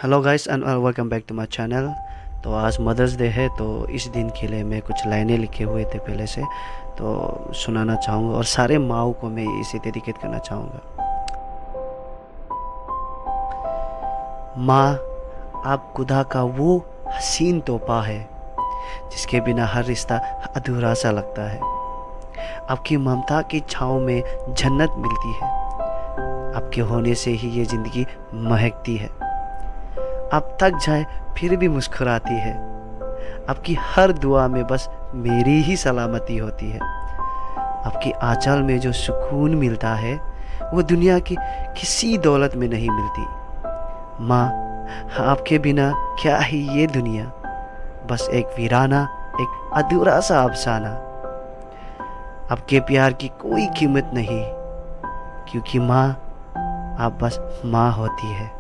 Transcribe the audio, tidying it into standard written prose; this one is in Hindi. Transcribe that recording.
Hello guys and welcome back to my channel. तो आज मदर्स डे है, तो इस दिन के लिए मैं कुछ लाइनें लिखे हुए थे पहले से, तो सुनाना चाहूँगा और सारे माओ को मैं इसे डेडिकेट करना चाहूँगा। माँ, आप खुदा का वो हसीन तोहफा है जिसके बिना हर रिश्ता अधूरा सा लगता है। आपकी ममता की छाँव में जन्नत मिलती है। आपके होने से ही ये ज़िंदगी महकती है। आप थक जाए फिर भी मुस्कुराती है। आपकी हर दुआ में बस मेरी ही सलामती होती है। आपकी आंचल में जो सुकून मिलता है वो दुनिया की किसी दौलत में नहीं मिलती। माँ, आपके बिना क्या ही ये दुनिया, बस एक वीराना, एक अधूरा सा अफसाना। आपके प्यार की कोई कीमत नहीं, क्योंकि माँ, आप बस माँ होती है।